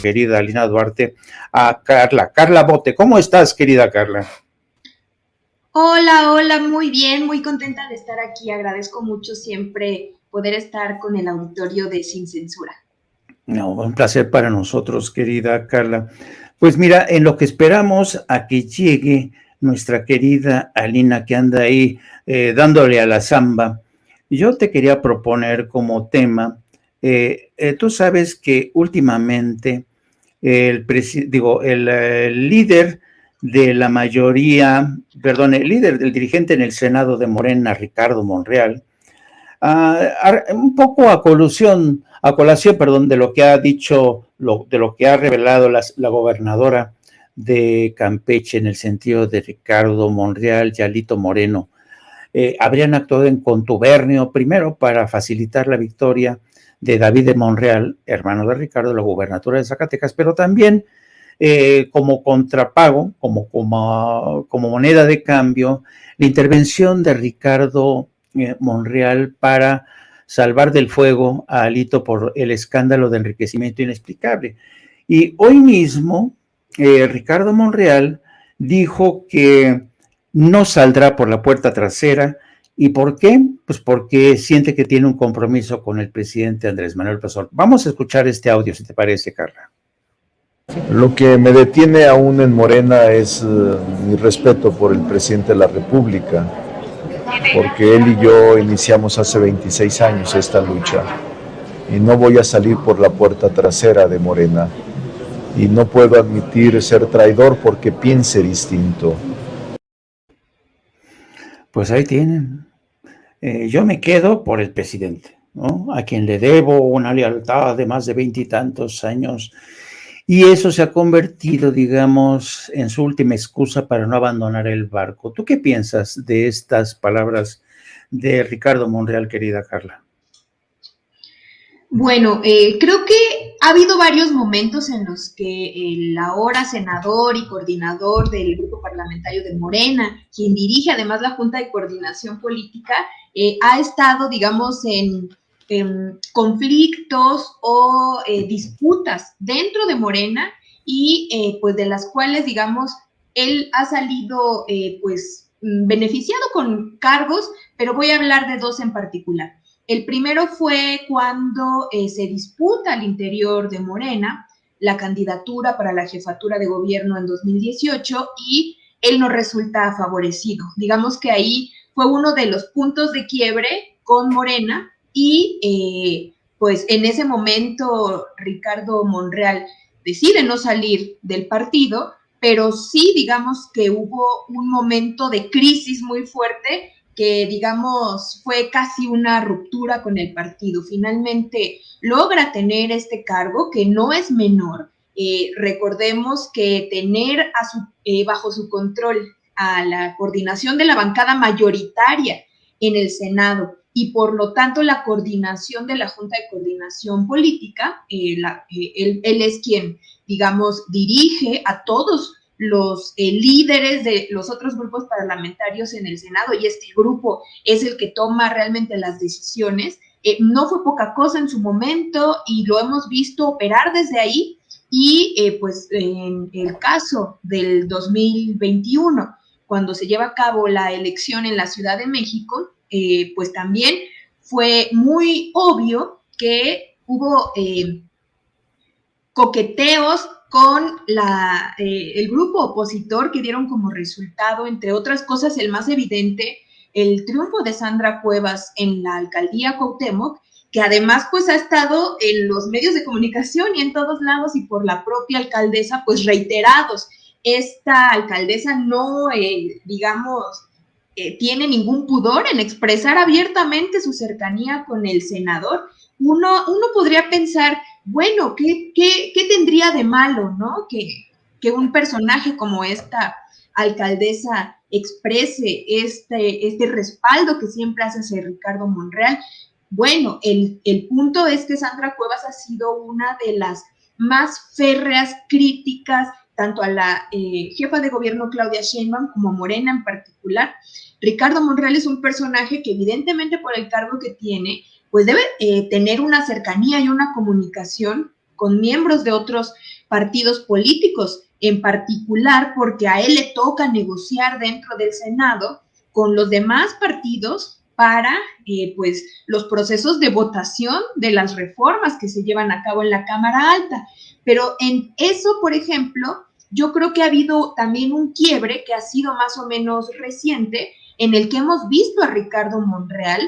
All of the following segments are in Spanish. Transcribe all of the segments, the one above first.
querida Lina Duarte, a Carla Bote. ¿Cómo estás, querida Carla? Hola, hola, muy bien, muy contenta de estar aquí. Agradezco mucho siempre poder estar con el auditorio de Sin Censura. No, un placer para nosotros, querida Carla. Pues mira, en lo que esperamos a que llegue nuestra querida Alina, que anda ahí dándole a la zamba, yo te quería proponer como tema, tú sabes que últimamente el líder de la mayoría, perdón, el líder del dirigente en el Senado de Morena, Ricardo Monreal, un poco a colación, perdón, de lo que ha dicho, de lo que ha revelado la gobernadora de Campeche en el sentido de Ricardo Monreal y Alito Moreno. Habrían actuado en contubernio, primero para facilitar la victoria de David de Monreal, hermano de Ricardo, la gubernatura de Zacatecas, pero también como contrapago, como moneda de cambio, la intervención de Ricardo Monreal para salvar del fuego a Alito por el escándalo de enriquecimiento inexplicable. Y hoy mismo, Ricardo Monreal dijo que no saldrá por la puerta trasera. ¿Y por qué? Pues porque siente que tiene un compromiso con el presidente Andrés Manuel López Obrador. Vamos a escuchar este audio, si te parece, Carla. Lo que me detiene aún en Morena es mi respeto por el presidente de la República, porque él y yo iniciamos hace 26 años esta lucha y no voy a salir por la puerta trasera de Morena y no puedo admitir ser traidor porque piense distinto. Pues ahí tienen. Yo me quedo por el presidente, ¿no? A quien le debo una lealtad de más de 20 y tantos años. Y eso se ha convertido, digamos, en su última excusa para no abandonar el barco. ¿Tú qué piensas de estas palabras de Ricardo Monreal, querida Carla? Bueno, creo que ha habido varios momentos en los que el ahora senador y coordinador del grupo parlamentario de Morena, quien dirige además la Junta de Coordinación Política, ha estado, digamos, en conflictos o disputas dentro de Morena y pues de las cuales, digamos, él ha salido pues beneficiado con cargos, pero voy a hablar de dos en particular. El primero fue cuando se disputa al interior de Morena la candidatura para la jefatura de gobierno en 2018 y él no resulta favorecido. Digamos que ahí fue uno de los puntos de quiebre con Morena y pues en ese momento Ricardo Monreal decide no salir del partido, pero sí digamos que hubo un momento de crisis muy fuerte que digamos fue casi una ruptura con el partido. Finalmente logra tener este cargo que no es menor. Recordemos que tener bajo su control a la coordinación de la bancada mayoritaria en el Senado y por lo tanto la coordinación de la Junta de Coordinación Política, él es quien, digamos, dirige a todos los líderes de los otros grupos parlamentarios en el Senado y este grupo es el que toma realmente las decisiones. No fue poca cosa en su momento y lo hemos visto operar desde ahí y pues en el caso del 2021, cuando se lleva a cabo la elección en la Ciudad de México, pues también fue muy obvio que hubo coqueteos con el grupo opositor que dieron como resultado, entre otras cosas, el más evidente, el triunfo de Sandra Cuevas en la alcaldía Cuauhtémoc, que además pues ha estado en los medios de comunicación y en todos lados y por la propia alcaldesa pues reiterados. Esta alcaldesa no, digamos, tiene ningún pudor en expresar abiertamente su cercanía con el senador. Uno podría pensar, bueno, ¿qué tendría de malo, no? Que un personaje como esta alcaldesa exprese este respaldo que siempre hace hacia Ricardo Monreal. Bueno, el punto es que Sandra Cuevas ha sido una de las más férreas críticas tanto a la jefa de gobierno Claudia Sheinbaum como a Morena en particular. Ricardo Monreal es un personaje que evidentemente por el cargo que tiene, pues debe tener una cercanía y una comunicación con miembros de otros partidos políticos, en particular porque a él le toca negociar dentro del Senado con los demás partidos para pues los procesos de votación de las reformas que se llevan a cabo en la Cámara Alta. Pero en eso, por ejemplo, yo creo que ha habido también un quiebre que ha sido más o menos reciente, en el que hemos visto a Ricardo Monreal,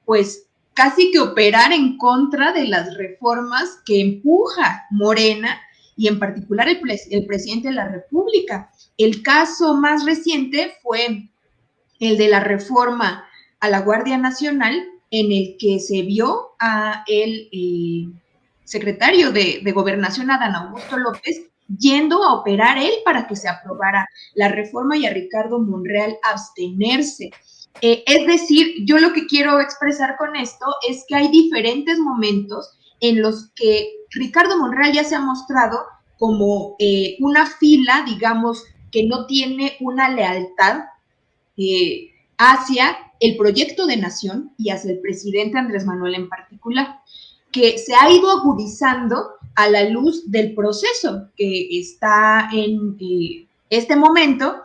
pues casi que operar en contra de las reformas que empuja Morena y en particular el presidente de la República. El caso más reciente fue el de la reforma a la Guardia Nacional, en el que se vio a el secretario de Gobernación, Adán Augusto López, yendo a operar él para que se aprobara la reforma y a Ricardo Monreal abstenerse. Es decir, yo lo que quiero expresar con esto es que hay diferentes momentos en los que Ricardo Monreal ya se ha mostrado como una fila, digamos, que no tiene una lealtad hacia el proyecto de nación y hacia el presidente Andrés Manuel en particular, que se ha ido agudizando a la luz del proceso que está en este momento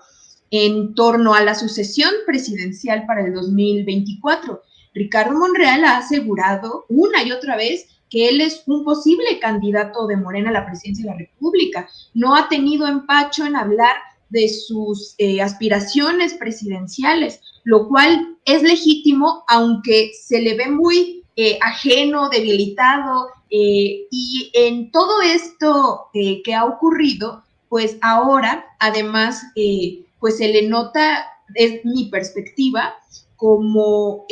en torno a la sucesión presidencial para el 2024. Ricardo Monreal ha asegurado una y otra vez que él es un posible candidato de Morena a la presidencia de la República. No ha tenido empacho en hablar de sus aspiraciones presidenciales, lo cual es legítimo, aunque se le ve muy ajeno, debilitado, y en todo esto que ha ocurrido, pues ahora, además, pues se le nota, es mi perspectiva, como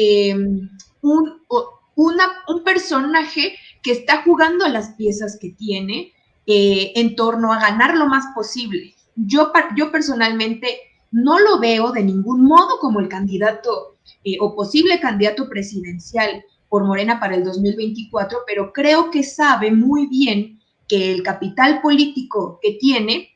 un personaje que está jugando a las piezas que tiene en torno a ganar lo más posible. Yo personalmente no lo veo de ningún modo como el candidato o posible candidato presidencial por Morena para el 2024, pero creo que sabe muy bien que el capital político que tiene,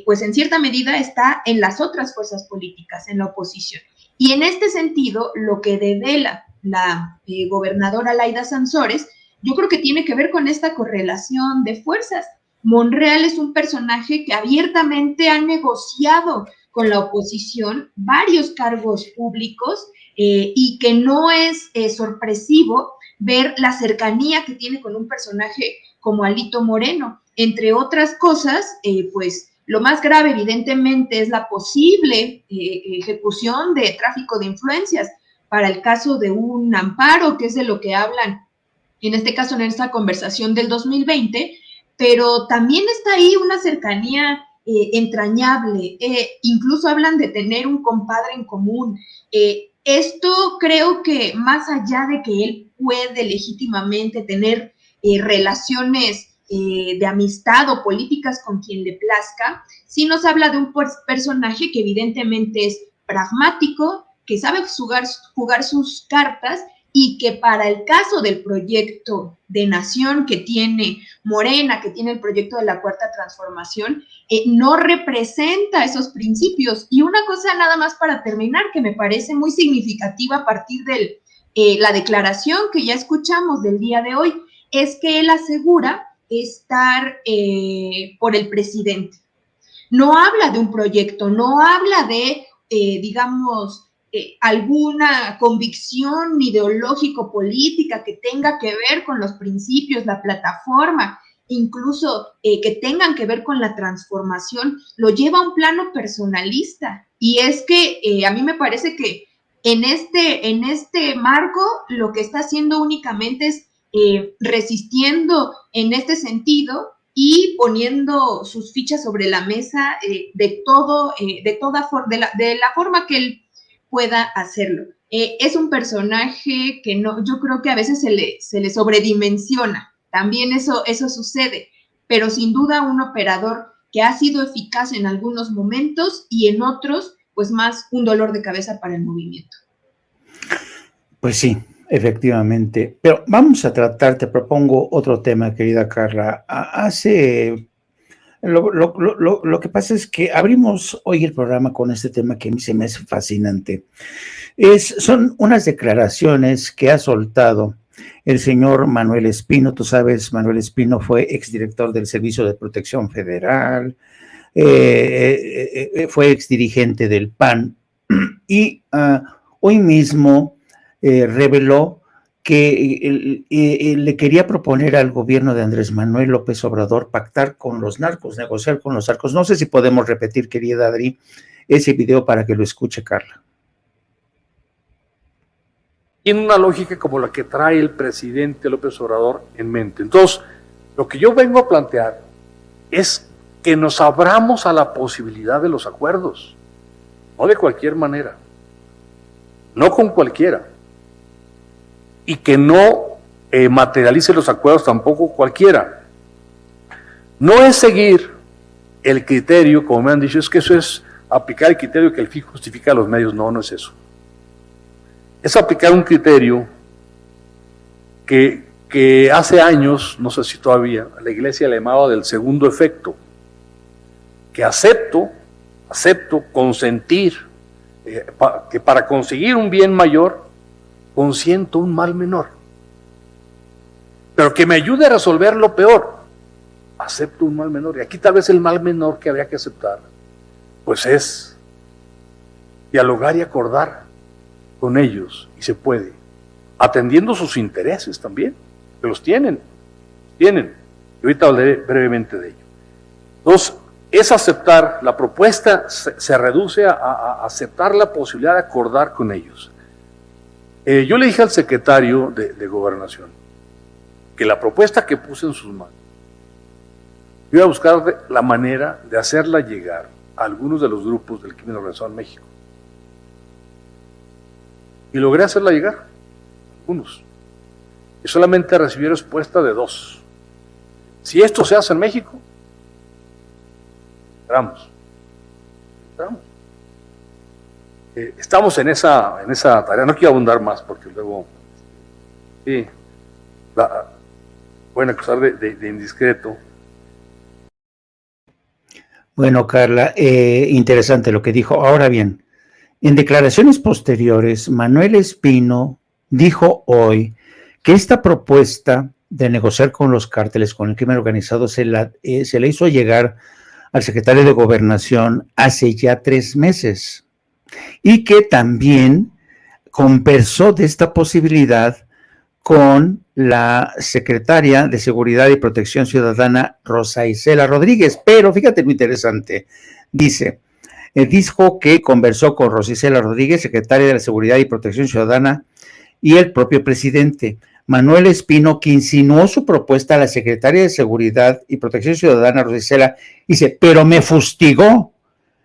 pues en cierta medida está en las otras fuerzas políticas, en la oposición. Y en este sentido, lo que devela la gobernadora Laida Sansores, yo creo que tiene que ver con esta correlación de fuerzas. Monreal es un personaje que abiertamente ha negociado con la oposición varios cargos públicos y que no es sorpresivo ver la cercanía que tiene con un personaje como Alito Moreno. Entre otras cosas, pues lo más grave evidentemente es la posible ejecución de tráfico de influencias para el caso de un amparo, que es de lo que hablan en este caso en esta conversación del 2020, pero también está ahí una cercanía entrañable, incluso hablan de tener un compadre en común. Esto creo que más allá de que él puede legítimamente tener relaciones de amistad o políticas con quien le plazca, sí nos habla de un personaje que evidentemente es pragmático, que sabe jugar sus cartas y que para el caso del proyecto de nación que tiene Morena, que tiene el proyecto de la Cuarta Transformación, no representa esos principios. Y una cosa nada más para terminar, que me parece muy significativa a partir de la declaración que ya escuchamos del día de hoy, es que él asegura estar por el presidente. No habla de un proyecto, no habla de, digamos, alguna convicción ideológico-política que tenga que ver con los principios, la plataforma, incluso que tengan que ver con la transformación, lo lleva a un plano personalista. Y es que a mí me parece que en este marco lo que está haciendo únicamente es resistiendo en este sentido y poniendo sus fichas sobre la mesa de la forma que él pueda hacerlo. Es un personaje que no, yo creo que a veces se le sobredimensiona, también eso sucede, pero sin duda un operador que ha sido eficaz en algunos momentos y en otros, pues más un dolor de cabeza para el movimiento. Pues sí, efectivamente. Pero vamos a tratar, te propongo otro tema, querida Carla. Lo que pasa es que abrimos hoy el programa con este tema que a mí se me hace fascinante. Son unas declaraciones que ha soltado El señor Manuel Espino, tú sabes, Manuel Espino fue exdirector del Servicio de Protección Federal, fue exdirigente del PAN y hoy mismo reveló que le quería proponer al gobierno de Andrés Manuel López Obrador pactar con los narcos, negociar con los narcos. No sé si podemos repetir, querida Adri, ese video para que lo escuche Carla. Tiene una lógica como la que trae el presidente López Obrador en mente. Entonces, lo que yo vengo a plantear es que nos abramos a la posibilidad de los acuerdos, no de cualquier manera, no con cualquiera, y que no materialice los acuerdos tampoco cualquiera. No es seguir el criterio, como me han dicho, es que eso es aplicar el criterio que el fin justifica los medios. No, no es eso. Es aplicar un criterio que hace años, no sé si todavía, la Iglesia le llamaba del segundo efecto, que acepto consentir, que para conseguir un bien mayor, consiento un mal menor, pero que me ayude a resolver lo peor, acepto un mal menor. Y aquí tal vez el mal menor que habría que aceptar, pues es dialogar y acordar con ellos, y se puede, atendiendo sus intereses también, que los tienen, y ahorita hablaré brevemente de ello. Entonces, es aceptar, la propuesta se reduce a aceptar la posibilidad de acordar con ellos. Yo le dije al secretario de Gobernación que la propuesta que puse en sus manos, yo iba a buscar la manera de hacerla llegar a algunos de los grupos del crimen organizado en México. Y logré hacerla llegar, algunos. Y solamente recibí respuesta de 2. Si esto se hace en México, entramos. Estamos en esa tarea. No quiero abundar más porque luego sí, pueden acusar de indiscreto. Bueno, Carla, interesante lo que dijo. Ahora bien, en declaraciones posteriores, Manuel Espino dijo hoy que esta propuesta de negociar con los cárteles, con el crimen organizado, se la hizo llegar al secretario de Gobernación hace ya 3 meses y que también conversó de esta posibilidad con la secretaria de Seguridad y Protección Ciudadana, Rosa Isela Rodríguez. Pero fíjate lo interesante, dijo que conversó con Rosa Isela Rodríguez, secretaria de la Seguridad y Protección Ciudadana, y el propio presidente. Manuel Espino, que insinuó su propuesta a la secretaria de Seguridad y Protección Ciudadana, Rosa Isela, dice, pero me fustigó.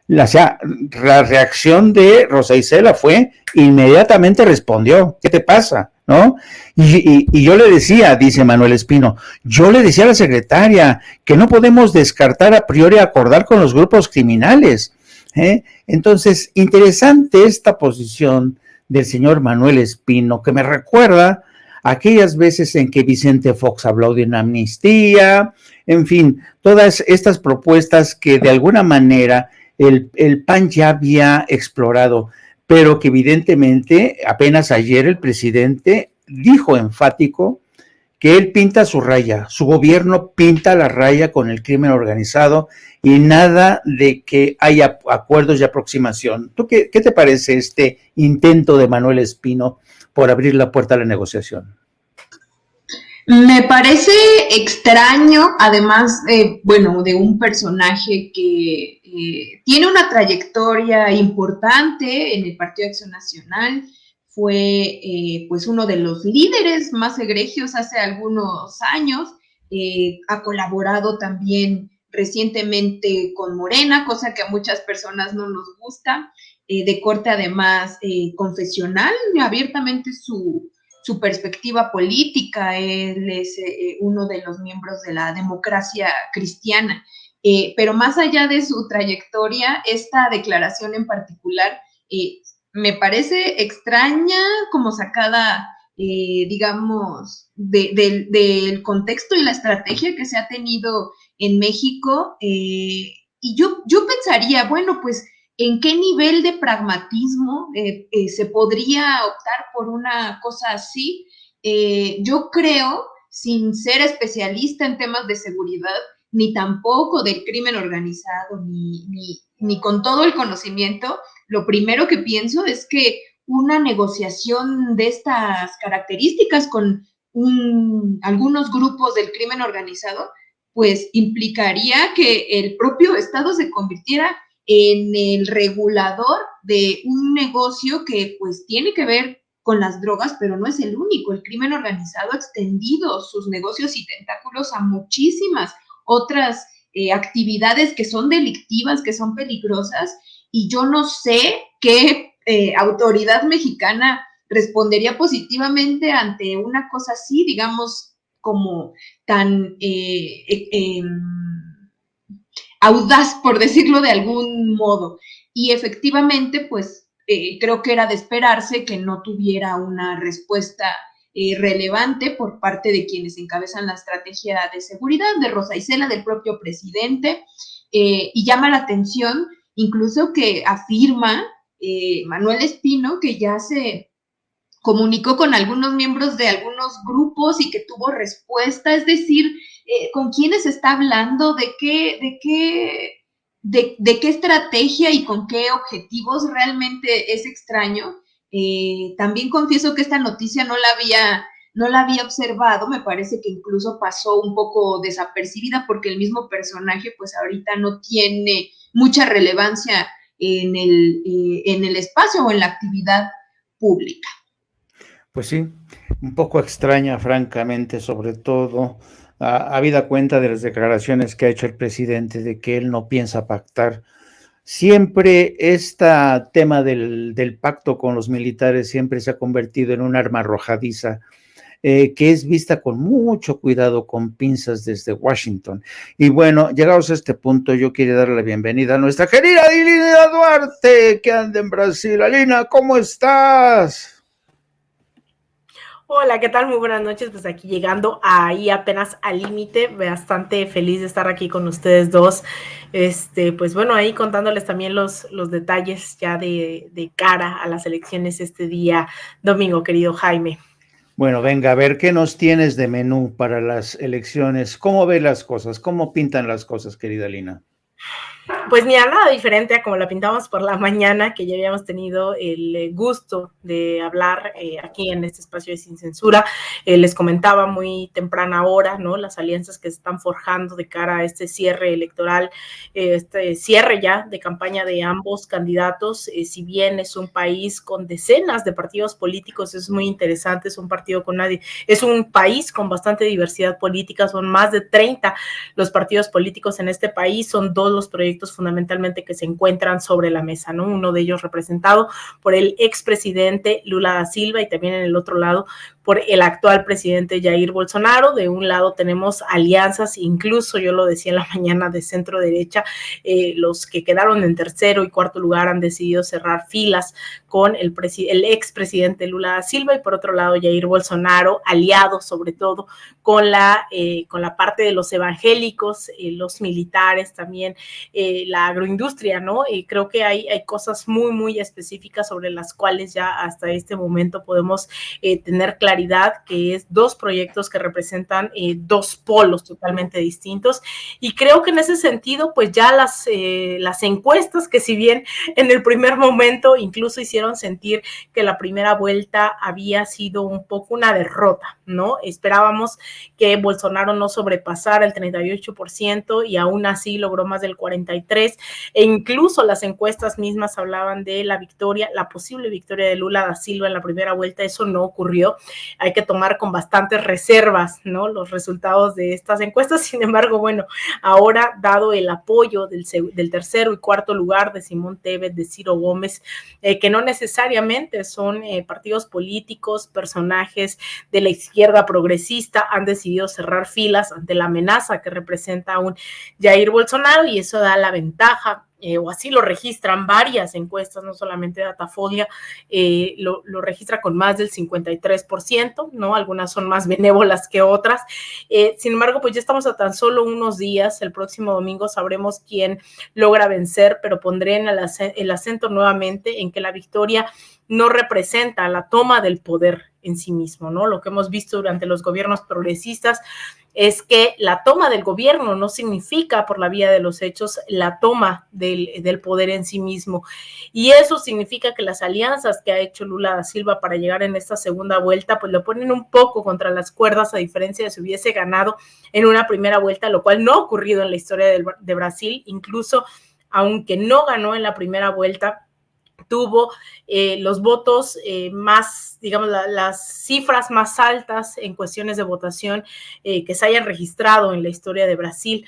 La reacción de Rosa Isela fue, inmediatamente respondió, ¿qué te pasa? ¿No? Y yo le decía, dice Manuel Espino, yo le decía a la secretaria que no podemos descartar a priori acordar con los grupos criminales. Entonces, interesante esta posición del señor Manuel Espino, que me recuerda aquellas veces en que Vicente Fox habló de una amnistía, en fin, todas estas propuestas que de alguna manera el PAN ya había explorado, pero que evidentemente apenas ayer el presidente dijo enfático que él pinta su raya, su gobierno pinta la raya con el crimen organizado y nada de que haya acuerdos y aproximación. ¿Tú qué te parece este intento de Manuel Espino por abrir la puerta a la negociación? Me parece extraño, además, de un personaje que tiene una trayectoria importante en el Partido de Acción Nacional, fue pues uno de los líderes más egregios hace algunos años, ha colaborado también recientemente con Morena, cosa que a muchas personas no nos gusta, de corte además confesional, abiertamente su perspectiva política. Él es uno de los miembros de la democracia cristiana. Pero más allá de su trayectoria, esta declaración en particular me parece extraña, como sacada, digamos, del contexto y la estrategia que se ha tenido en México. Y yo pensaría, bueno, pues, ¿en qué nivel de pragmatismo se podría optar por una cosa así? yo creo, sin ser especialista en temas de seguridad, ni tampoco del crimen organizado, ni con todo el conocimiento, lo primero que pienso es que una negociación de estas características con algunos grupos del crimen organizado, pues implicaría que el propio Estado se convirtiera en el regulador de un negocio que pues tiene que ver con las drogas, pero no es el único. El crimen organizado ha extendido sus negocios y tentáculos a muchísimas otras actividades que son delictivas, que son peligrosas, y yo no sé qué autoridad mexicana respondería positivamente ante una cosa así, digamos, como tan audaz, por decirlo de algún modo. Y efectivamente, pues creo que era de esperarse que no tuviera una respuesta relevante por parte de quienes encabezan la estrategia de seguridad, de Rosa Isela, del propio presidente, y llama la atención incluso que afirma Manuel Espino que ya se comunicó con algunos miembros de algunos grupos y que tuvo respuesta, es decir, con quiénes está hablando, de qué estrategia y con qué objetivos, realmente es extraño. También confieso que esta noticia no la había observado, me parece que incluso pasó un poco desapercibida porque el mismo personaje pues ahorita no tiene mucha relevancia en el espacio o en la actividad pública. Pues sí, un poco extraña, francamente, sobre todo habida cuenta de las declaraciones que ha hecho el presidente de que él no piensa pactar. Siempre este tema del pacto con los militares siempre se ha convertido en un arma arrojadiza, que es vista con mucho cuidado, con pinzas desde Washington. Y bueno, llegados a este punto, yo quiero darle la bienvenida a nuestra querida Alina Duarte, que anda en Brasil. Alina, ¿cómo estás? Hola, ¿qué tal? Muy buenas noches, pues aquí llegando ahí apenas al límite, bastante feliz de estar aquí con ustedes dos, pues bueno, ahí contándoles también los detalles ya de cara a las elecciones este día domingo, querido Jaime. Bueno, venga, a ver, ¿qué nos tienes de menú para las elecciones? ¿Cómo ves las cosas? ¿Cómo pintan las cosas, querida Lina? Pues mira, nada diferente a como la pintamos por la mañana, que ya habíamos tenido el gusto de hablar aquí en este espacio de Sin Censura. Les comentaba muy temprana hora, ¿no? Las alianzas que se están forjando de cara a este cierre electoral, este cierre ya de campaña de ambos candidatos. Si bien es un país con decenas de partidos políticos, es muy interesante, es un país con bastante diversidad política, son más de 30 los partidos políticos en este país, son 2 los proyectos fundamentalmente que se encuentran sobre la mesa, ¿no? Uno de ellos representado por el expresidente Lula da Silva y también en el otro lado por el actual presidente Jair Bolsonaro. De un lado tenemos alianzas, incluso yo lo decía en la mañana, de centro derecha, los que quedaron en tercero y cuarto lugar han decidido cerrar filas con el expresidente Lula da Silva y por otro lado Jair Bolsonaro, aliado sobre todo con la parte de los evangélicos, los militares también, la agroindustria, ¿no? Creo que hay cosas muy, muy específicas sobre las cuales ya hasta este momento podemos tener claridad, que es 2 proyectos que representan 2 polos totalmente distintos, y creo que en ese sentido, pues ya las encuestas, que si bien en el primer momento incluso hicieron sentir que la primera vuelta había sido un poco una derrota, ¿no? Esperábamos que Bolsonaro no sobrepasara el 38% y aún así logró más del 43%, e incluso las encuestas mismas hablaban de la posible victoria de Lula da Silva en la primera vuelta. Eso no ocurrió. Hay que tomar con bastantes reservas, ¿no?, los resultados de estas encuestas. Sin embargo, bueno, ahora, dado el apoyo del tercero y cuarto lugar de Simón Tebet, de Ciro Gómez, que no necesariamente son partidos políticos, personajes de la izquierda progresista, han decidido cerrar filas ante la amenaza que representa un Jair Bolsonaro, y eso da la ventaja o así lo registran varias encuestas, no solamente Datafolia, lo registra con más del 53%, ¿no? Algunas son más benévolas que otras. Sin embargo, pues ya estamos a tan solo unos días. El próximo domingo sabremos quién logra vencer, pero pondré en el acento nuevamente en que la victoria no representa la toma del poder en sí mismo, ¿no? Lo que hemos visto durante los gobiernos progresistas es que la toma del gobierno no significa, por la vía de los hechos, la toma del poder en sí mismo. Y eso significa que las alianzas que ha hecho Lula da Silva para llegar en esta segunda vuelta, pues lo ponen un poco contra las cuerdas, a diferencia de si hubiese ganado en una primera vuelta, lo cual no ha ocurrido en la historia de Brasil. Incluso, aunque no ganó en la primera vuelta, tuvo los votos más, digamos, las cifras más altas en cuestiones de votación que se hayan registrado en la historia de Brasil.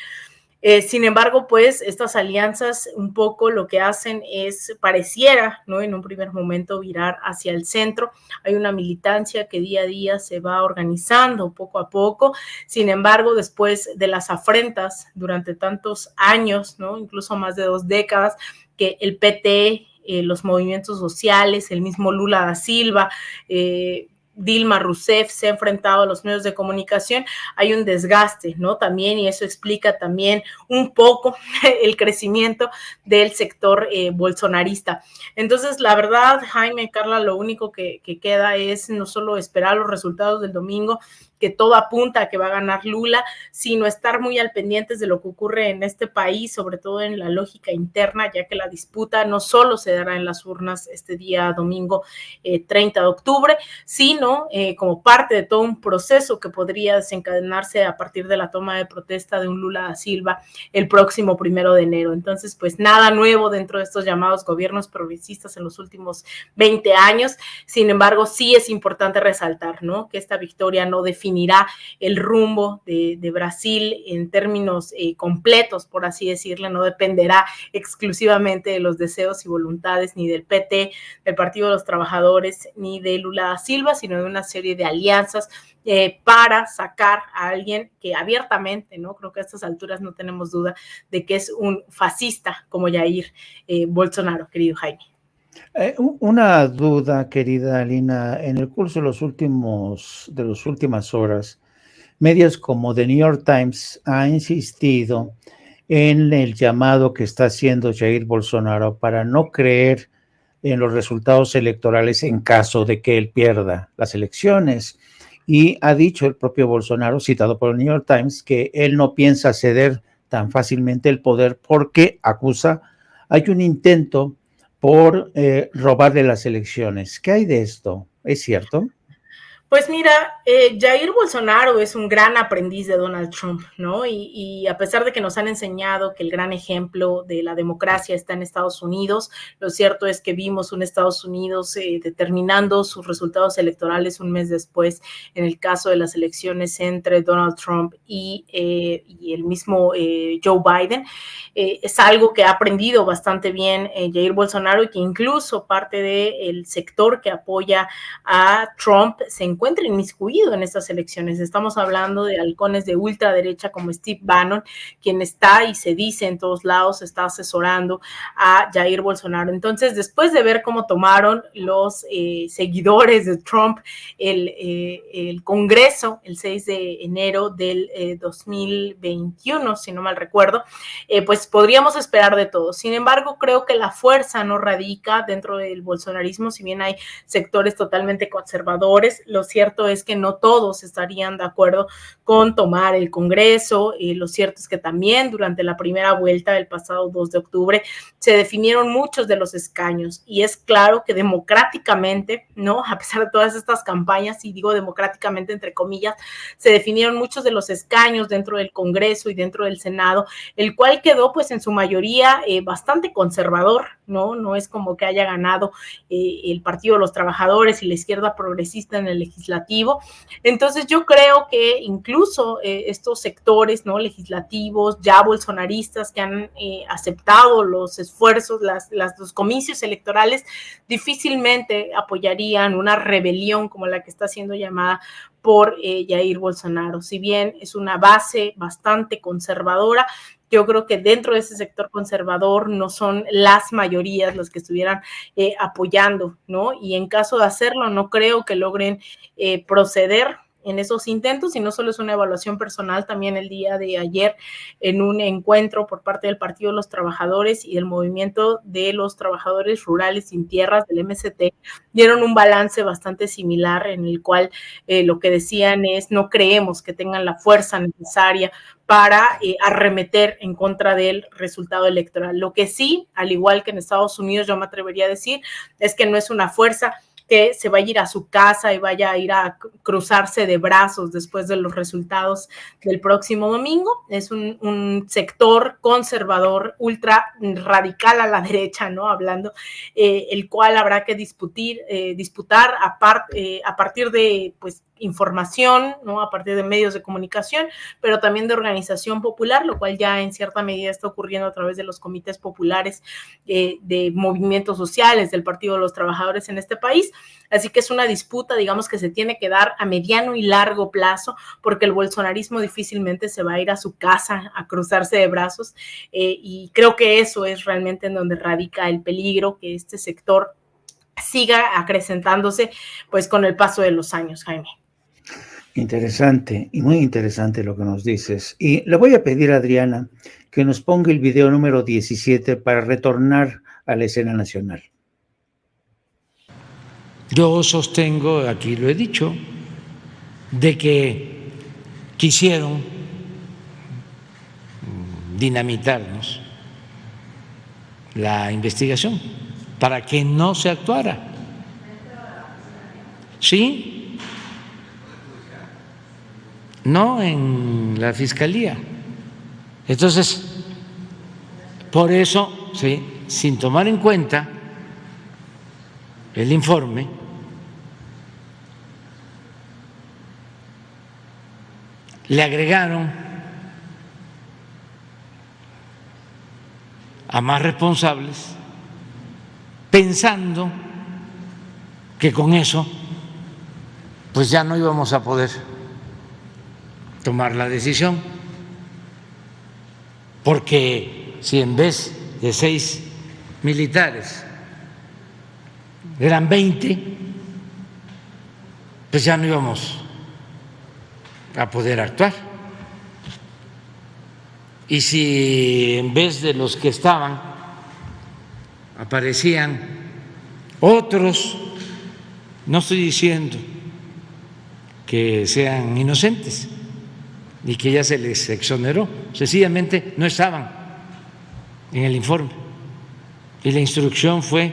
Sin embargo, pues estas alianzas un poco lo que hacen es, pareciera, ¿no?, en un primer momento virar hacia el centro. Hay una militancia que día a día se va organizando poco a poco. Sin embargo, después de las afrentas durante tantos años, ¿no?, incluso más de 2 décadas, que el PT, los movimientos sociales, el mismo Lula da Silva, Dilma Rousseff se ha enfrentado a los medios de comunicación, hay un desgaste, ¿no? También, y eso explica también un poco el crecimiento del sector bolsonarista. Entonces, la verdad, Jaime, Carla, lo único que queda es no solo esperar los resultados del domingo, que todo apunta a que va a ganar Lula, sino estar muy al pendientes de lo que ocurre en este país, sobre todo en la lógica interna, ya que la disputa no solo se dará en las urnas este día domingo 30 de octubre, sino como parte de todo un proceso que podría desencadenarse a partir de la toma de protesta de un Lula da Silva el próximo 1 de enero. Entonces, pues nada nuevo dentro de estos llamados gobiernos progresistas en los últimos 20 años. Sin embargo, sí es importante resaltar, ¿no?, que esta victoria no definirá el rumbo de Brasil en términos completos, por así decirlo. No dependerá exclusivamente de los deseos y voluntades ni del PT, del Partido de los Trabajadores, ni de Lula da Silva, sino de una serie de alianzas para sacar a alguien que abiertamente, ¿no?, creo que a estas alturas no tenemos duda de que es un fascista como Jair Bolsonaro, querido Jaime. Una duda, querida Lina, en el curso de las últimas horas, medios como The New York Times ha insistido en el llamado que está haciendo Jair Bolsonaro para no creer en los resultados electorales en caso de que él pierda las elecciones. Y ha dicho el propio Bolsonaro, citado por el New York Times, que él no piensa ceder tan fácilmente el poder porque acusa, hay un intento por robarle las elecciones. ¿Qué hay de esto? ¿Es cierto? Pues mira, Jair Bolsonaro es un gran aprendiz de Donald Trump, ¿no? Y a pesar de que nos han enseñado que el gran ejemplo de la democracia está en Estados Unidos, lo cierto es que vimos un Estados Unidos determinando sus resultados electorales un mes después, en el caso de las elecciones entre Donald Trump y el mismo Joe Biden. Es algo que ha aprendido bastante bien Jair Bolsonaro, y que incluso parte del sector que apoya a Trump se encuentra inmiscuido en estas elecciones. Estamos hablando de halcones de ultraderecha como Steve Bannon, quien está y se dice en todos lados está asesorando a Jair Bolsonaro. Entonces, después de ver cómo tomaron los seguidores de Trump el Congreso el 6 de enero del 2021, si no mal recuerdo, pues podríamos esperar de todo. Sin embargo, creo que la fuerza no radica dentro del bolsonarismo, si bien hay sectores totalmente conservadores. Lo cierto es que no todos estarían de acuerdo con tomar el Congreso. Lo cierto es que también durante la primera vuelta del pasado 2 de octubre se definieron muchos de los escaños, y es claro que democráticamente, ¿no?, a pesar de todas estas campañas, y digo democráticamente entre comillas, se definieron muchos de los escaños dentro del Congreso y dentro del Senado, el cual quedó pues en su mayoría bastante conservador, ¿no? No es como que haya ganado el Partido de los Trabajadores y la izquierda progresista en el legislativo. Entonces yo creo que incluso estos sectores, ¿no?, legislativos ya bolsonaristas que han aceptado los esfuerzos, los comicios electorales, difícilmente apoyarían una rebelión como la que está siendo llamada por Jair Bolsonaro. Si bien es una base bastante conservadora, yo creo que dentro de ese sector conservador no son las mayorías los que estuvieran apoyando, ¿no? Y en caso de hacerlo, no creo que logren proceder en esos intentos, y no solo es una evaluación personal, también el día de ayer en un encuentro por parte del Partido de los Trabajadores y el Movimiento de los Trabajadores Rurales Sin Tierras del MST dieron un balance bastante similar en el cual lo que decían es no creemos que tengan la fuerza necesaria para arremeter en contra del resultado electoral. Lo que sí, al igual que en Estados Unidos, yo me atrevería a decir, es que no es una fuerza que se vaya a ir a su casa y vaya a ir a cruzarse de brazos después de los resultados del próximo domingo. Es un sector conservador, ultra radical a la derecha, ¿no? Hablando, el cual habrá que disputar a partir de, pues, información, ¿no? A partir de medios de comunicación, pero también de organización popular, lo cual ya en cierta medida está ocurriendo a través de los comités populares de movimientos sociales del Partido de los Trabajadores en este país. Así que es una disputa, digamos, que se tiene que dar a mediano y largo plazo, porque el bolsonarismo difícilmente se va a ir a su casa a cruzarse de brazos, y creo que eso es realmente en donde radica el peligro, que este sector siga acrecentándose pues con el paso de los años, Jaime. Interesante y muy interesante lo que nos dices. Y le voy a pedir a Adriana que nos ponga el video número 17 para retornar a la escena nacional. Yo sostengo, aquí lo he dicho, de que quisieron dinamitarnos la investigación para que no se actuara. ¿Sí? No en la Fiscalía. Entonces, por eso, sí, sin tomar en cuenta el informe, le agregaron a más responsables, pensando que con eso pues ya no íbamos a poder tomar la decisión, porque si en vez de 6 militares eran 20, pues ya no íbamos a poder actuar. Y si en vez de los que estaban aparecían otros, no estoy diciendo que sean inocentes y que ya se les exoneró, sencillamente no estaban en el informe. Y la instrucción fue: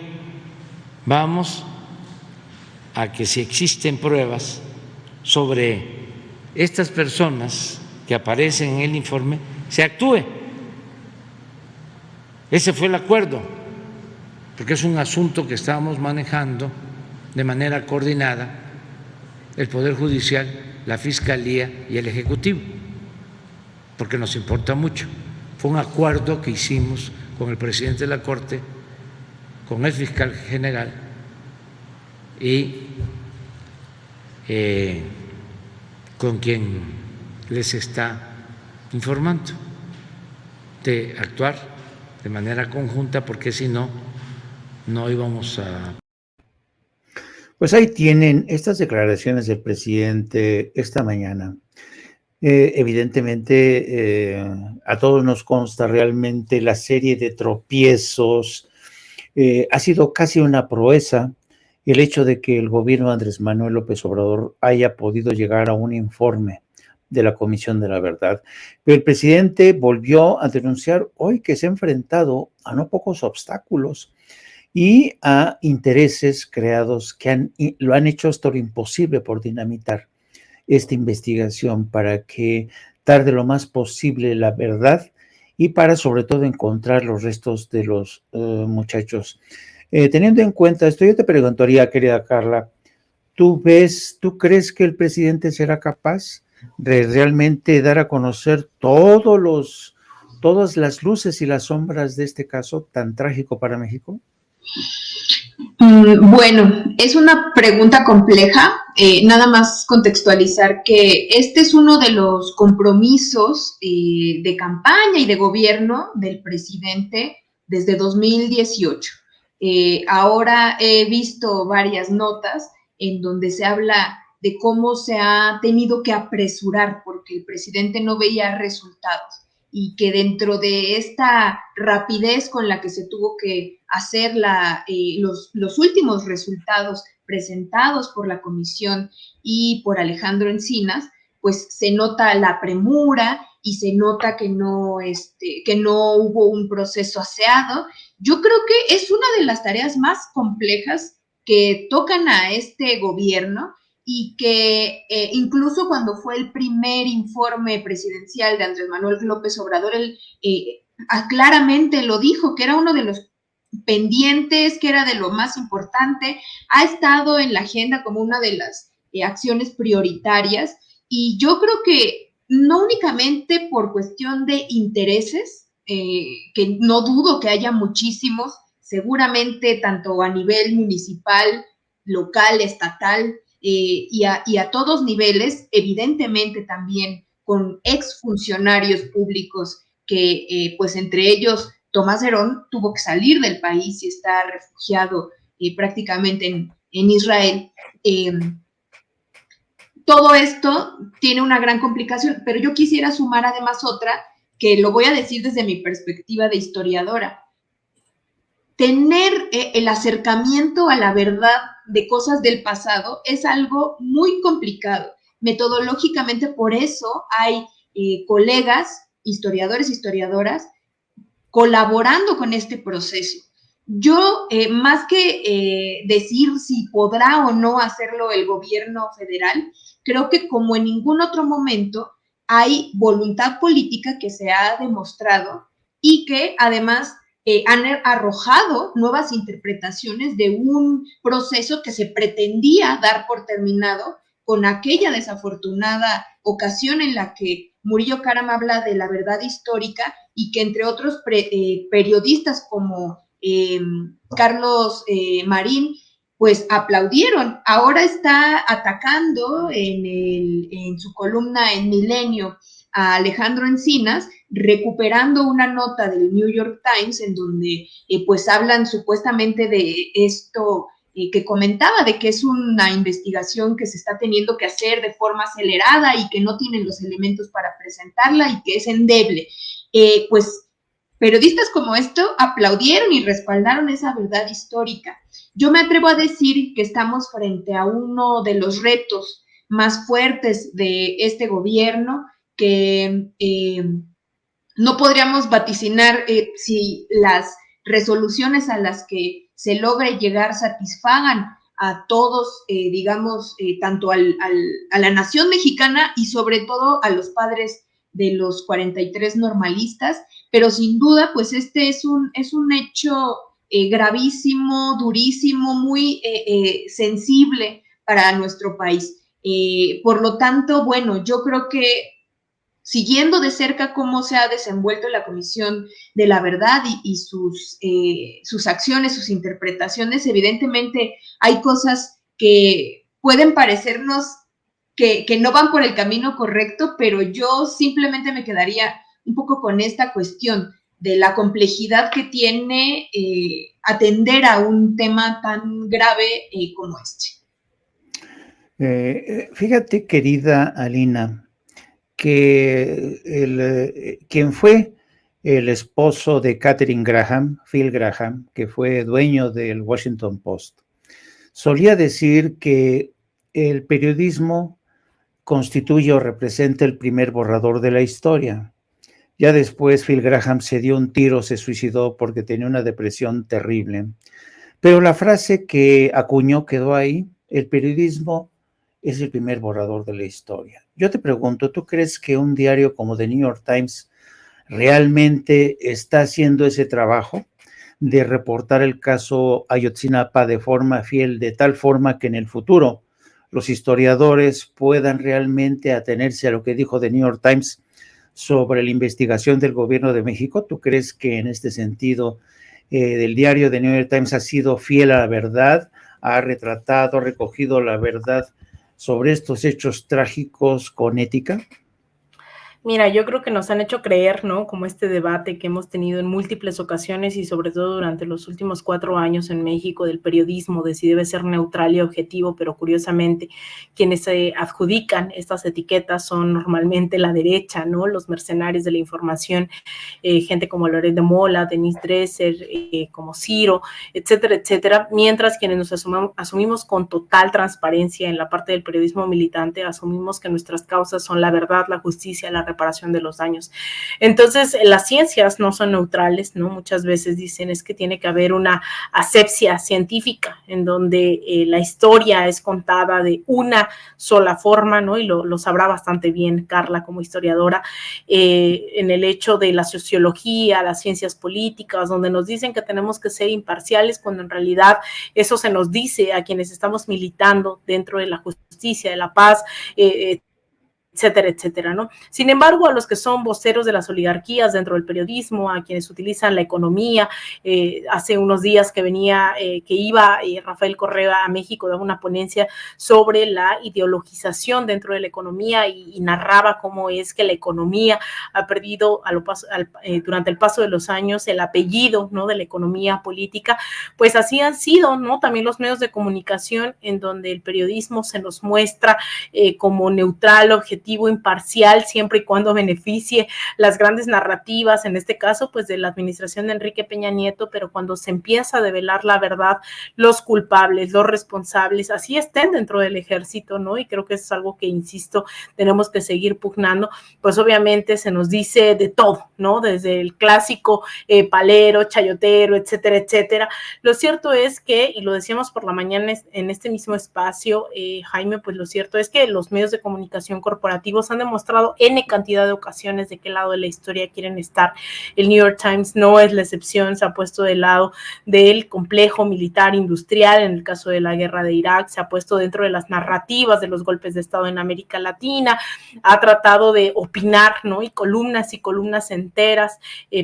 vamos a que si existen pruebas sobre estas personas que aparecen en el informe, se actúe. Ese fue el acuerdo, porque es un asunto que estábamos manejando de manera coordinada el Poder Judicial, la Fiscalía y el Ejecutivo, porque nos importa mucho. Fue un acuerdo que hicimos con el presidente de la Corte, con el fiscal general y con quien les está informando, de actuar de manera conjunta, porque si no, no íbamos a... Pues ahí tienen estas declaraciones del presidente esta mañana. Evidentemente, a todos nos consta realmente la serie de tropiezos. Ha sido casi una proeza el hecho de que el gobierno de Andrés Manuel López Obrador haya podido llegar a un informe de la Comisión de la Verdad. Pero el presidente volvió a denunciar hoy que se ha enfrentado a no pocos obstáculos y a intereses creados que lo han hecho hasta lo imposible por dinamitar esta investigación para que tarde lo más posible la verdad y para sobre todo encontrar los restos de los muchachos. Teniendo en cuenta esto, yo te preguntaría, querida Carla, ¿tú crees que el presidente será capaz de realmente dar a conocer todas las luces y las sombras de este caso tan trágico para México? Bueno, es una pregunta compleja. Nada más contextualizar que este es uno de los compromisos de campaña y de gobierno del presidente desde 2018. Ahora he visto varias notas en donde se habla de cómo se ha tenido que apresurar porque el presidente no veía resultados y que dentro de esta rapidez con la que se tuvo que hacer los últimos resultados presentados por la comisión y por Alejandro Encinas, pues se nota la premura y se nota que no hubo un proceso aseado. Yo creo que es una de las tareas más complejas que tocan a este gobierno y que incluso cuando fue el primer informe presidencial de Andrés Manuel López Obrador, él claramente lo dijo, que era uno de los pendientes, que era de lo más importante, ha estado en la agenda como una de las acciones prioritarias y yo creo que no únicamente por cuestión de intereses, que no dudo que haya muchísimos, seguramente tanto a nivel municipal, local, estatal, y a todos niveles, evidentemente también con exfuncionarios públicos que, pues entre ellos, Tomás Herón tuvo que salir del país y está refugiado prácticamente en Israel. Todo esto tiene una gran complicación, pero yo quisiera sumar además otra, que lo voy a decir desde mi perspectiva de historiadora. Tener el acercamiento a la verdad de cosas del pasado es algo muy complicado. Metodológicamente, por eso hay colegas, historiadores, historiadoras, colaborando con este proceso. Yo, más que decir si podrá o no hacerlo el gobierno federal, creo que como en ningún otro momento hay voluntad política que se ha demostrado y que además han arrojado nuevas interpretaciones de un proceso que se pretendía dar por terminado con aquella desafortunada ocasión en la que Murillo Karam habla de la verdad histórica y que entre otros periodistas como Carlos Marín, pues aplaudieron. Ahora está atacando en su columna en Milenio a Alejandro Encinas, recuperando una nota del New York Times en donde pues hablan supuestamente de esto que comentaba, de que es una investigación que se está teniendo que hacer de forma acelerada y que no tienen los elementos para presentarla y que es endeble. Pues periodistas como esto aplaudieron y respaldaron esa verdad histórica. Yo me atrevo a decir que estamos frente a uno de los retos más fuertes de este gobierno, que no podríamos vaticinar si las resoluciones a las que se logre llegar satisfagan a todos, digamos, tanto a la nación mexicana y sobre todo a los padres de los 43 normalistas, pero sin duda, pues este es un hecho gravísimo, durísimo, muy sensible para nuestro país. Por lo tanto, bueno, yo creo que siguiendo de cerca cómo se ha desenvuelto la Comisión de la Verdad y sus acciones, sus interpretaciones, evidentemente hay cosas que pueden parecernos que no van por el camino correcto, pero yo simplemente me quedaría un poco con esta cuestión de la complejidad que tiene atender a un tema tan grave como este. Fíjate, querida Alina, que quien fue el esposo de Katharine Graham, Phil Graham, que fue dueño del Washington Post, solía decir que el periodismo constituye o representa el primer borrador de la historia. Ya después Phil Graham se dio un tiro, se suicidó porque tenía una depresión terrible. Pero la frase que acuñó quedó ahí: el periodismo es el primer borrador de la historia. Yo te pregunto, ¿tú crees que un diario como The New York Times realmente está haciendo ese trabajo de reportar el caso Ayotzinapa de forma fiel, de tal forma que en el futuro los historiadores puedan realmente atenerse a lo que dijo The New York Times sobre la investigación del gobierno de México? ¿Tú crees que en este sentido del diario The New York Times ha sido fiel a la verdad, ha retratado, recogido la verdad sobre estos hechos trágicos con ética? Mira, yo creo que nos han hecho creer, ¿no? Como este debate que hemos tenido en múltiples ocasiones y sobre todo durante los últimos 4 años en México del periodismo, de si debe ser neutral y objetivo, pero curiosamente quienes se adjudican estas etiquetas son normalmente la derecha, ¿no? Los mercenarios de la información, gente como Loret de Mola, Denise Dresser, como Ciro, etcétera, etcétera, mientras quienes nos asumimos con total transparencia en la parte del periodismo militante, asumimos que nuestras causas son la verdad, la justicia, la reparación de los daños. Entonces, las ciencias no son neutrales, ¿no? Muchas veces dicen es que tiene que haber una asepsia científica en donde la historia es contada de una sola forma, ¿no? Y lo sabrá bastante bien Carla como historiadora, en el hecho de la sociología, las ciencias políticas, donde nos dicen que tenemos que ser imparciales, cuando en realidad eso se nos dice a quienes estamos militando dentro de la justicia, de la paz, etcétera, etcétera, ¿no? Sin embargo, a los que son voceros de las oligarquías dentro del periodismo, a quienes utilizan la economía, hace unos días que iba Rafael Correa a México, daba una ponencia sobre la ideologización dentro de la economía y narraba cómo es que la economía ha perdido durante el paso de los años el apellido, ¿no? De la economía política, pues así han sido, ¿no? También los medios de comunicación en donde el periodismo se nos muestra como neutral, objetivo, imparcial, siempre y cuando beneficie las grandes narrativas, en este caso, pues de la administración de Enrique Peña Nieto, pero cuando se empieza a develar la verdad, los culpables, los responsables, así estén dentro del ejército, ¿no? Y creo que eso es algo que, insisto, tenemos que seguir pugnando, pues obviamente se nos dice de todo, ¿no? Desde el clásico palero, chayotero, etcétera, etcétera. Lo cierto es que, y lo decíamos por la mañana en este mismo espacio, Jaime, pues lo cierto es que los medios de comunicación corporativos han demostrado N cantidad de ocasiones de qué lado de la historia quieren estar. El New York Times no es la excepción, se ha puesto del lado del complejo militar industrial, en el caso de la guerra de Irak, se ha puesto dentro de las narrativas de los golpes de Estado en América Latina, ha tratado de opinar, ¿no? Y columnas enteras,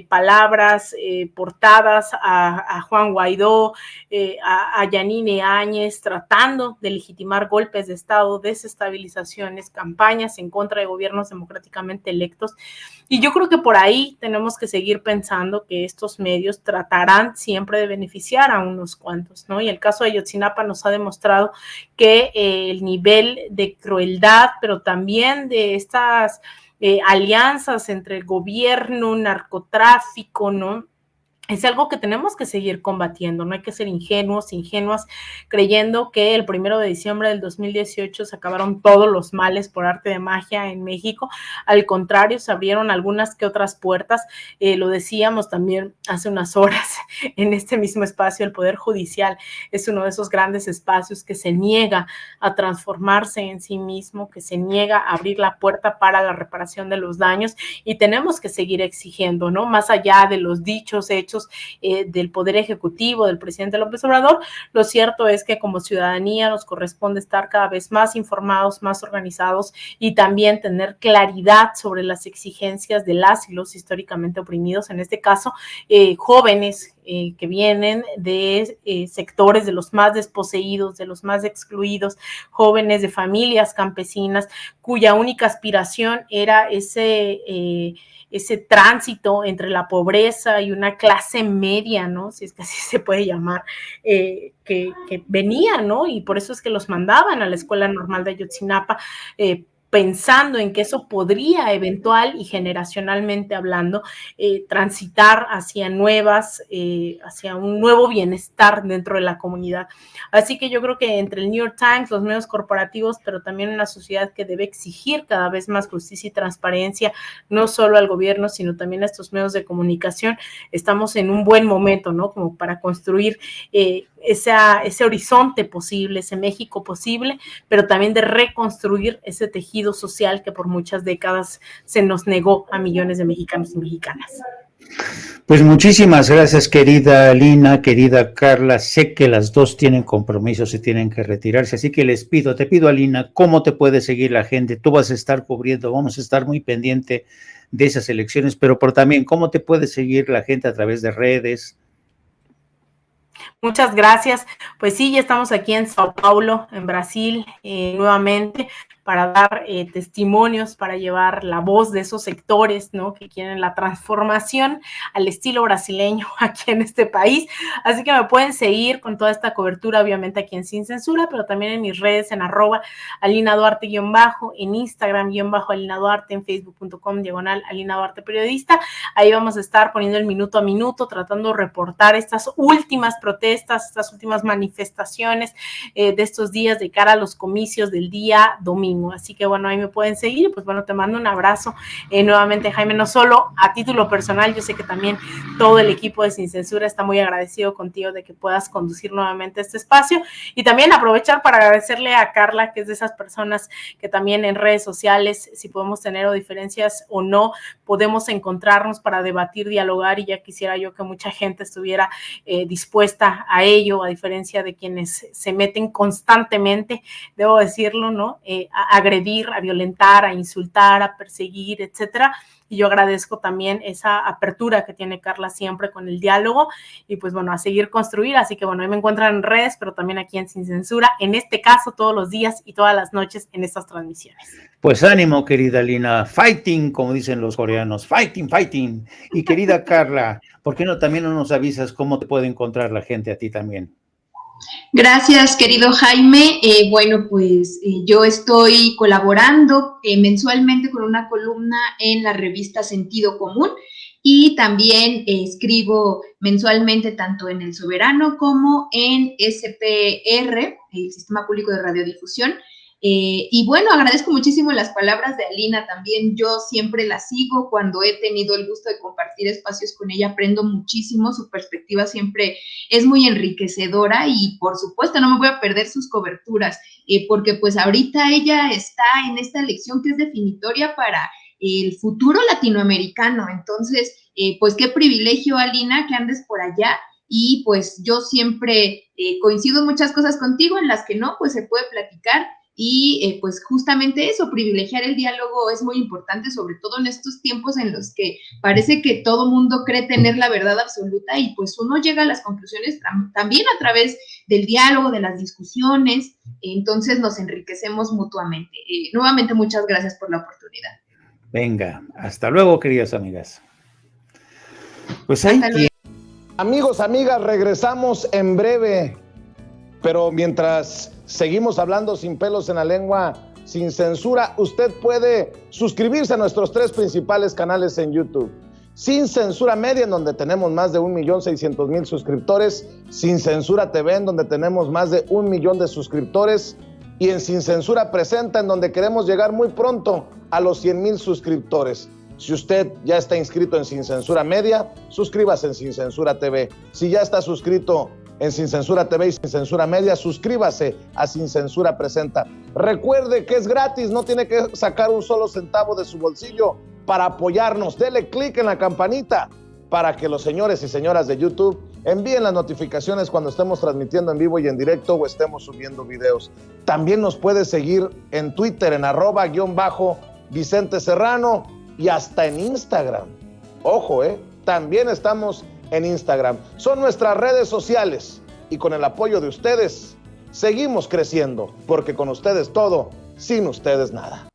palabras, portadas a Juan Guaidó, a Yanine Áñez, tratando de legitimar golpes de Estado, desestabilizaciones, campañas en contra de gobiernos democráticamente electos. Y yo creo que por ahí tenemos que seguir pensando que estos medios tratarán siempre de beneficiar a unos cuantos, ¿no? Y el caso de Ayotzinapa nos ha demostrado que el nivel de crueldad, pero también de estas alianzas entre el gobierno, narcotráfico, ¿no? Es algo que tenemos que seguir combatiendo, no hay que ser ingenuas, creyendo que el 1 de diciembre del 2018 se acabaron todos los males por arte de magia en México. Al contrario, se abrieron algunas que otras puertas. Lo decíamos también hace unas horas en este mismo espacio, el Poder Judicial es uno de esos grandes espacios que se niega a transformarse en sí mismo, que se niega a abrir la puerta para la reparación de los daños, y tenemos que seguir exigiendo, ¿no? Más allá de los dichos hechos del Poder Ejecutivo, del presidente López Obrador, lo cierto es que como ciudadanía nos corresponde estar cada vez más informados, más organizados y también tener claridad sobre las exigencias de las y los históricamente oprimidos, en este caso, jóvenes que vienen de sectores de los más desposeídos, de los más excluidos, jóvenes de familias campesinas cuya única aspiración era ese tránsito entre la pobreza y una clase media, ¿no? Si es que así se puede llamar, que venía, ¿no? Y por eso es que los mandaban a la Escuela Normal de Ayotzinapa, pensando en que eso podría eventual y generacionalmente hablando transitar hacia hacia un nuevo bienestar dentro de la comunidad. Así que yo creo que entre el New York Times, los medios corporativos, pero también una sociedad que debe exigir cada vez más justicia y transparencia, no solo al gobierno, sino también a estos medios de comunicación, estamos en un buen momento, ¿no? Como para construir ese horizonte posible, ese México posible, pero también de reconstruir ese tejido social que por muchas décadas se nos negó a millones de mexicanos y mexicanas. Pues muchísimas gracias, querida Lina, querida Carla. Sé que las dos tienen compromisos y tienen que retirarse, así que te pido, Lina, ¿cómo te puede seguir la gente? Tú vas a estar cubriendo, vamos a estar muy pendiente de esas elecciones, pero también, ¿cómo te puede seguir la gente a través de redes? Muchas gracias. Pues sí, ya estamos aquí en Sao Paulo, en Brasil, nuevamente, para dar testimonios, para llevar la voz de esos sectores, ¿no?, que quieren la transformación al estilo brasileño aquí en este país. Así que me pueden seguir con toda esta cobertura, obviamente aquí en Sin Censura, pero también en mis redes, en @AlinaDuarte_, en Instagram _AlinaDuarte, en Facebook.com/AlinaDuarte Periodista. Ahí vamos a estar poniendo el minuto a minuto, tratando de reportar estas últimas protestas, estas últimas manifestaciones de estos días de cara a los comicios del día domingo. Así que bueno, ahí me pueden seguir. Pues bueno, te mando un abrazo nuevamente, Jaime, no solo a título personal, yo sé que también todo el equipo de Sin Censura está muy agradecido contigo de que puedas conducir nuevamente este espacio, y también aprovechar para agradecerle a Carla, que es de esas personas que también en redes sociales, si podemos tener o diferencias o no, podemos encontrarnos para debatir, dialogar, y ya quisiera yo que mucha gente estuviera dispuesta a ello, a diferencia de quienes se meten constantemente, debo decirlo, ¿no?, a agredir, a violentar, a insultar, a perseguir, etcétera. Y yo agradezco también esa apertura que tiene Carla siempre con el diálogo, y pues bueno, a seguir construir. Así que bueno, ahí me encuentran en redes, pero también aquí en Sin Censura, en este caso todos los días y todas las noches en estas transmisiones. Pues ánimo, querida Lina, fighting, como dicen los coreanos, fighting, fighting. Y querida Carla, ¿por qué no también no nos avisas cómo te puede encontrar la gente a ti también? Gracias, querido Jaime. Bueno, pues yo estoy colaborando mensualmente con una columna en la revista Sentido Común, y también escribo mensualmente tanto en El Soberano como en SPR, el Sistema Público de Radiodifusión. Y bueno, agradezco muchísimo las palabras de Alina también. Yo siempre la sigo cuando he tenido el gusto de compartir espacios con ella, aprendo muchísimo, su perspectiva siempre es muy enriquecedora, y por supuesto no me voy a perder sus coberturas, porque pues ahorita ella está en esta elección que es definitoria para el futuro latinoamericano. Entonces, pues qué privilegio, Alina, que andes por allá. Y pues yo siempre coincido en muchas cosas contigo, en las que no, pues se puede platicar. Y pues justamente eso, privilegiar el diálogo es muy importante, sobre todo en estos tiempos en los que parece que todo mundo cree tener la verdad absoluta, y pues uno llega a las conclusiones también a través del diálogo, de las discusiones. Entonces nos enriquecemos mutuamente. Nuevamente, muchas gracias por la oportunidad. Venga, hasta luego, queridas amigas. Pues ahí tiene. Amigos, amigas, regresamos en breve, pero mientras seguimos hablando sin pelos en la lengua, sin censura, usted puede suscribirse a nuestros 3 principales canales en YouTube. Sin Censura Media, en donde tenemos más de 1.600.000 suscriptores, Sin Censura TV, en donde tenemos más de 1 millón de suscriptores, y en Sin Censura Presenta, en donde queremos llegar muy pronto a los 100,000 suscriptores. Si usted ya está inscrito en Sin Censura Media, suscríbase en Sin Censura TV. Si ya está suscrito en Sin Censura TV y Sin Censura Media, suscríbase a Sin Censura Presenta. Recuerde que es gratis, no tiene que sacar un solo centavo de su bolsillo para apoyarnos. Dele clic en la campanita para que los señores y señoras de YouTube envíen las notificaciones cuando estemos transmitiendo en vivo y en directo o estemos subiendo videos. También nos puede seguir en Twitter en @Vicente Serrano y hasta en Instagram. Ojo, también estamos en Instagram. Son nuestras redes sociales, y con el apoyo de ustedes seguimos creciendo, porque con ustedes todo, sin ustedes nada.